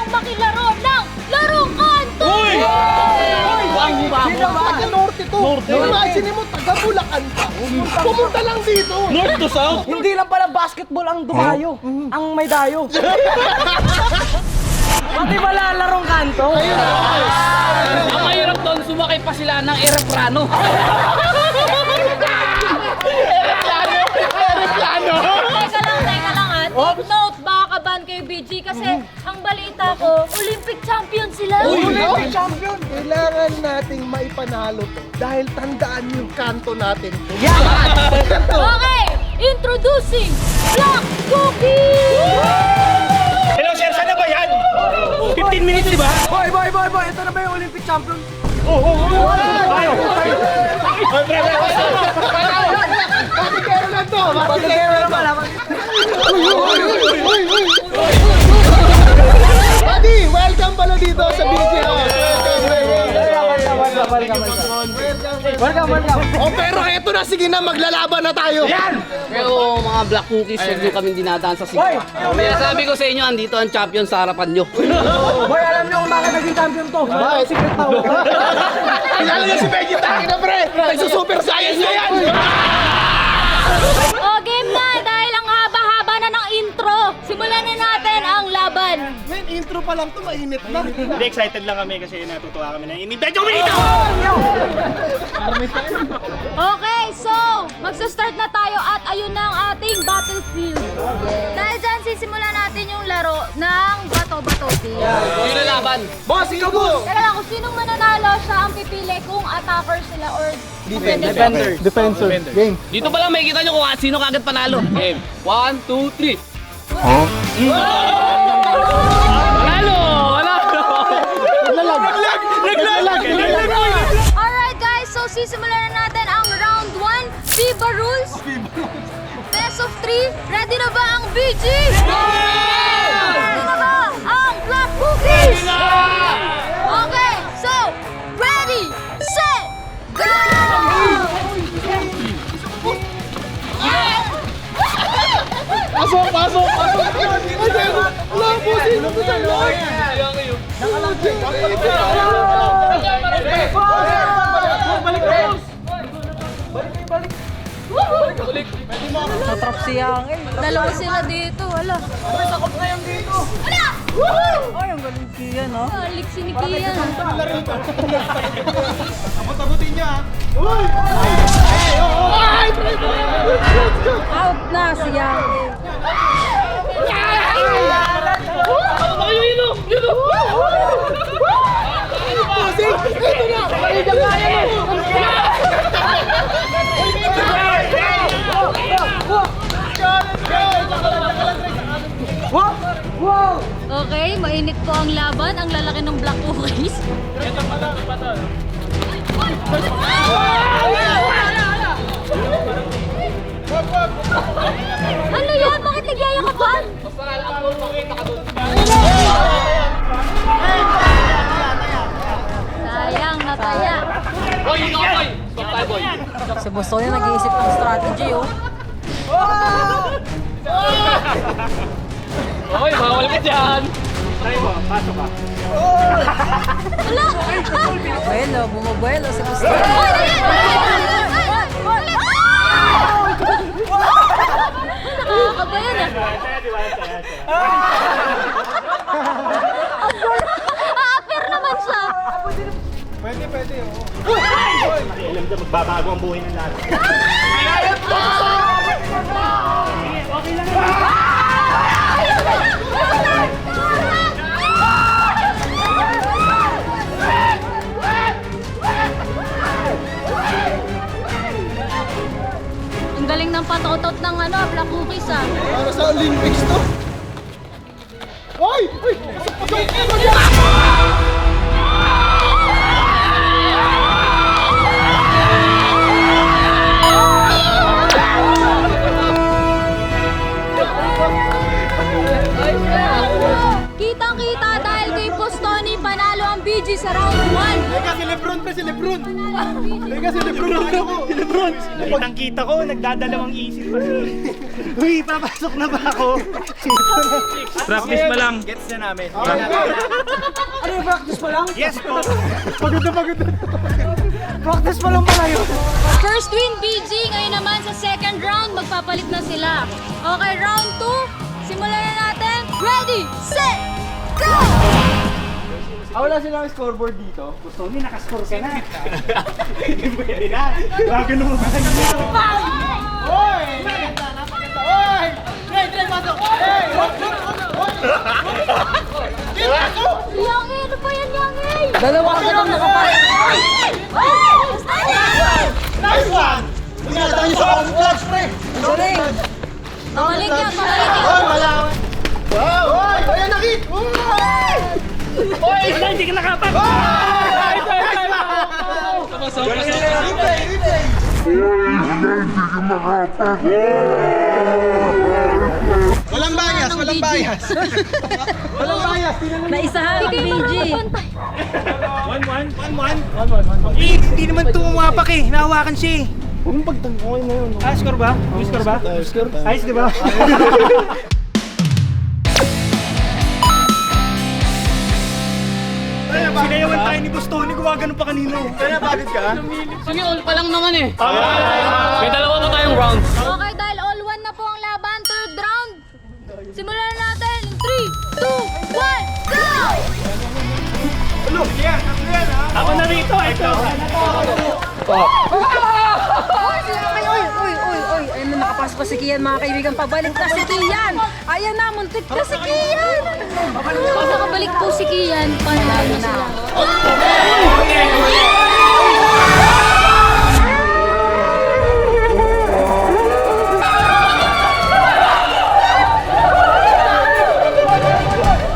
nang makilaro ng Larong Kanto! Uy! Sino ba? Taga-Norte to. Imagine mo, taga-Bulacan ka. Pumunta lang dito. North to south? Hindi lang pala basketball ang dumayo, ang may dayo. Pati pala larong kanto. Ang mahirap doon, sumakay pa sila ng aeroplano. Teka lang ha. Take note, baka kaban kayo BG kasi ang balita ko, Olympic champion sila. Olympic champion. Kailangan nating maipanalo to dahil tandaan yung kanto natin. Okay, introducing Black Cookie! Hello sir, saan na ba yan? 15 minutes di ba? Boy! Ito na ba yung Olympic champion? Tayo! Patigero lang to. Patigero na pala. Buddy, welcome pala dito sa BG House. Welcome. Oh, pero eto na, sige na, maglalaban na tayo. Pero mga black cookies, huwag nyo kaming dinadaan sa sigaw. Kaya sabi ko sa inyo, andito ang champion sa harapan nyo. Boy, alam niyo kung bakit naging champion to? Bakit? Secret power. Kilala niyo si Vegeta, na pre. Nagsusuper science na yan. O, game na! Dahil ang haba-haba na ng intro, simulan na natin ang laban. Men, intro pa lang to, mainit na. Hindi, excited lang kami kasi natutuwa kami na medyo minito! Okay, so, magsa-start na tayo at ayun na ang ating battlefield. Dahil dyan, sisimulan natin yung laro ng Bato-Bato Team. Sino laban? Boss, ikaw boss. Teka lang, kung sinong mananalo, siya ang pipili kung attacker sila or defender. Defensor. Game. Dito pa lang may kita nyo kung sino kagad panalo. Game. 1, 2, 3. Panalo! Alright guys, so sisimulan na natin ang round 1, FIBA rules. Best of 3, ready na ba ang BG? Ready na ba ang Black Cookies? Okay, so, ready, set, go! Pasok. Wala, bossing. Natrap si Yang. Dalawa sila dito, wala. Wala! Ay, ang galing siya, no? Alik si Nikia. Abot-abotin niya. Out na si Yang. Bossing, ito na. Okay, mainit po ang laban. Ang lalaki ng Black Cookies. Ano yan? Bakit nagyayakapan? Sayang, nataya. Boy, ikaw boy! Stop tayo boy! Si Boston yung nag-iisip ng strategy, oh. Hoy, bawal ka dyan! Try mo, pasok ka. Wala! Buelo, bumabuelo si Boston. Ay, dali! Nakakaba yan ah. Aapir naman siya. Pwede. Alam ka, magbabago ang buhay ng lahat. Ang galing ng patotot ng Black Cookies ah. Para sa Olympics to. Hoy! Pasok! Kitang-kita dahil kay Postoni panalo ang BG sa round 1. Teka, si Lebron pa, si Lebron. Teka, si Lebron. Si Lebron. Kitang-kita ko, nagdadalawang isip pa siya. Uy, papasok na ba ako? Practice pa lang. Gets na namin. Ano yung practice pa lang? Yes po. Pagod na. Practice pa lang pala yun. First win, BG. Ngayon naman sa second round, magpapalit na sila. Okay, round 2. Simulan na natin. Ready, set, go! Wala silang scoreboard dito. Gusto niya, nakascore ka na. Hindi pwede na. Bago naman ba kanina? Oy! Napakita! Oy! Try, pasok! Hey! Yangi, ano pa yan, Yangi? Dalawa ka lang nakapalit. Nice one! Pinadaan niyo sa complex, pre! Galing. Pabalik yan, pabalik yan. Oy, malawan! Wow! Oy! Ayan, nakit! Oy! Oy, hindi ka nakapak! Replay! Walang bias! Walang bias! Walang bias! Naisahan ang BG. 1-1. Hindi naman tumapak eh. Nahawakan siya eh. Huwag mong pagtanggol na yun. Score ba? May score ba? Score. Ayos, di ba? Sinayawan tayo ni Bostoni, gumagano pa kanino. Kaya bakit ka? Sige, all pa lang naman eh. May dalawa pa tayong rounds. Okay, dahil all one na po ang laban, third round. Simulan na natin in 3, 2, 1, go! Ako na rito, ito. Uy, ayun na nakapasok pa si Kian mga kaibigan. Pabalik na si Kian. Ayan na, muntik na si Kian. Pag nakabalik po si Kian, panalo sila.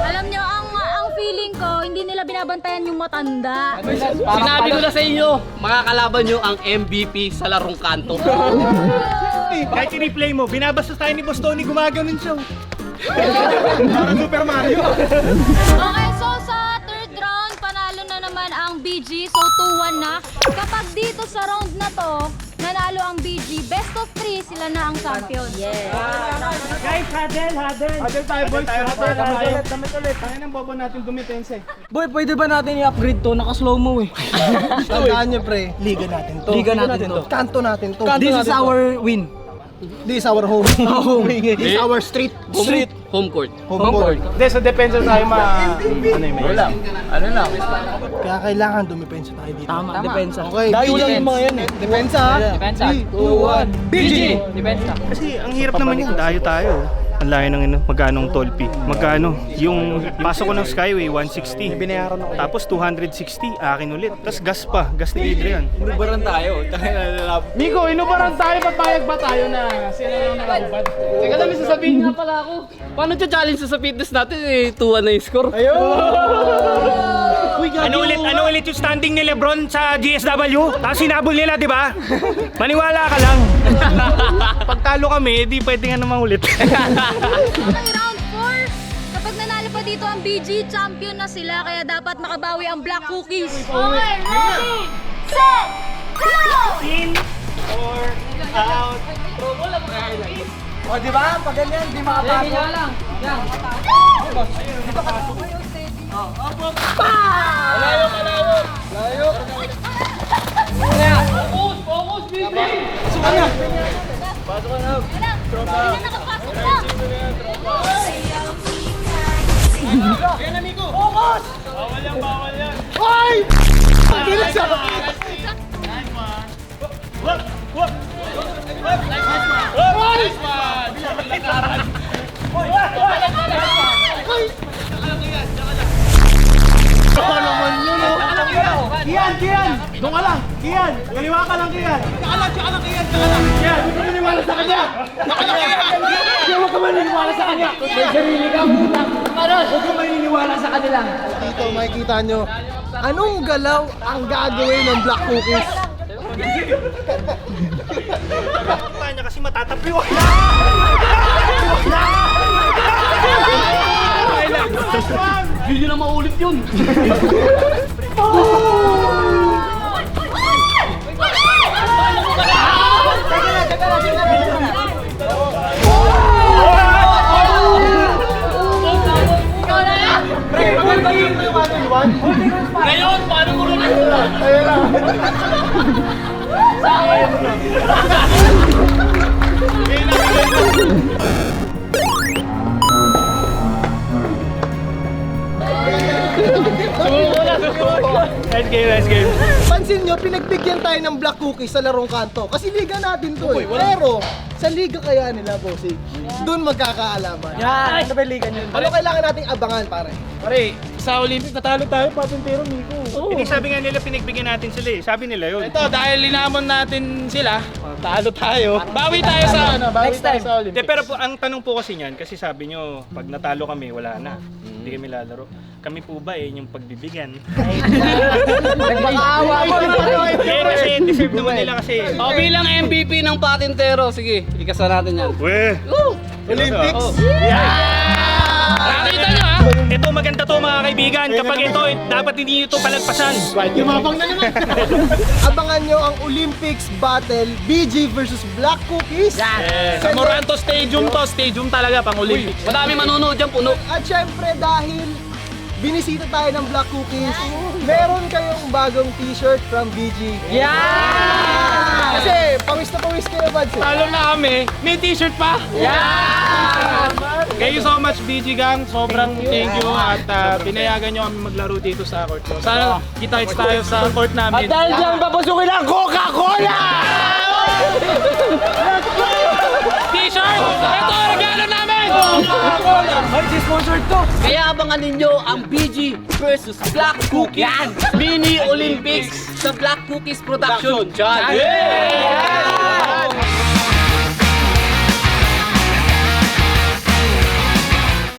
Alam nyo, ang feeling ko, hindi nila binabantayan yung matanda. Sinabi ko na sa inyo, makakalaban nyo ang MVP sa larong kanto. Kahit i-replay mo, binabastos tayo ni Bostoni, gumaganon siya. Parang Super Mario. Okay, so sa third round, panalo na naman ang BG. So 2-1 na. Kapag dito sa round na to, nanalo ang BG, best of 3 sila na ang champion. Yes. Guys, huddle. Hadal tayo, boys. Damit ulit. Tayo ng bobo natin dumitense. Boy, pwede ba natin i-upgrade to? Naka-slow-mo eh. Tandaan nyo, pre. Liga natin to. Liga natin to. Kanto natin to. This is our win. This is our home. This is our street. Home court. Home court. Hindi, sa depensa tayo Wala. Kaya kailangan dumipensa tayo dito. Tama, depensa. Okay. Dayo lang yung mga yan eh. Depensa, ha? Depensa. 3, 2, 1. BG! Depensa. Kasi ang hirap naman yun, dayo tayo. Ang layo ng magkano ang toll fee? Magkano? Yung pasok ko ng Skyway, 160. Binayaran ako. Tapos 260, akin ulit. Tapos gas pa, gas na libre yan. Inubaran tayo. Miko, inubaran tayo. Papayag ba tayo na sila lang nakahubad? Teka lang, may sasabihin nga pala ako. Paano challenge sa fitness natin eh? 2-1 na yung score. Ano ulit yung standing ni Lebron sa GSW? Tapos sinabol nila, di ba? Maniwala ka lang. Pag talo kami, di pwede nga naman ulit. Okay, round 4. Kapag nanalo pa dito ang BG, champion na sila. Kaya dapat makabawi ang Black Cookies. Okay, ready, set, go! In or out. O, di ba? Pag ganyan, di makapasok. lang. Yan. Focus, BG! Hindi na nakapasok na. Kian! Doon ka lang! Kian! Kaliwa ka lang, Kian! Kian! Huwag ka maniniwala sa kanya! Kian, huwag ka maniniwala sa kanya! May sarili ka muna! Huwag ka maniniwala sa kanila! Dito, makikita nyo, anong galaw ang gagawin ng Black Cookies? Kanya kasi matatapi. Hindi nyo na maulit yun. Ngayon, paano mo rin? Nice game, nice game. Pansin nyo, pinagbigyan tayo ng black cookies sa larong kanto. Kasi liga natin to eh. Pero, sa liga kaya nila, bossing, doon magkakaalaman. Yan! Ano ba liga nyo? Ano kailangan nating abangan, pare? Pare, sa Olympic natalo tayo, patintero, Miko. Hindi sabi nga nila pinagbigyan natin sila eh. Sabi nila yun. Ito, dahil linamon natin sila, talo tayo. Bawi tayo sa next time. Sa Olympics. Pero po, ang tanong po kasi niyan, kasi sabi nyo, pag natalo kami, wala na. Hindi kami lalaro. Kami po ba eh, yung pagbibigyan? Nagmakaawa ko rin pare. Eh, kasi deserve naman nila kasi. O bilang MVP ng patintero, sige, ikasan natin yan. Weh! Olympics. Nakita nyo ha? Ito maganda to mga kaibigan. Kapag ito, dapat hindi nyo ito palagpasan. Yumabang na naman. Abangan nyo ang Olympics battle, BG versus Black Cookies. Sa Moranto Stadium to, stadium talaga pang Olympics. Madami manonood dyan, puno. At syempre dahil binisita tayo ng Black Cookies, meron kayong bagong t-shirt from BG. Kasi pawis na pawis kayo, Bads. Talo na kami, may t-shirt pa. Thank you so much BG Gang, sobrang thank you at pinayagan nyo kami maglaro dito sa court nyo. Sana kita-kits tayo sa court namin. Dahil dyan papasukin ang Coca-Cola! T-shirt! Ito, regalo namin! Kaya abangan ninyo ang BG versus Black Cookies Mini Olympics sa Black Cookies Production. Diyan!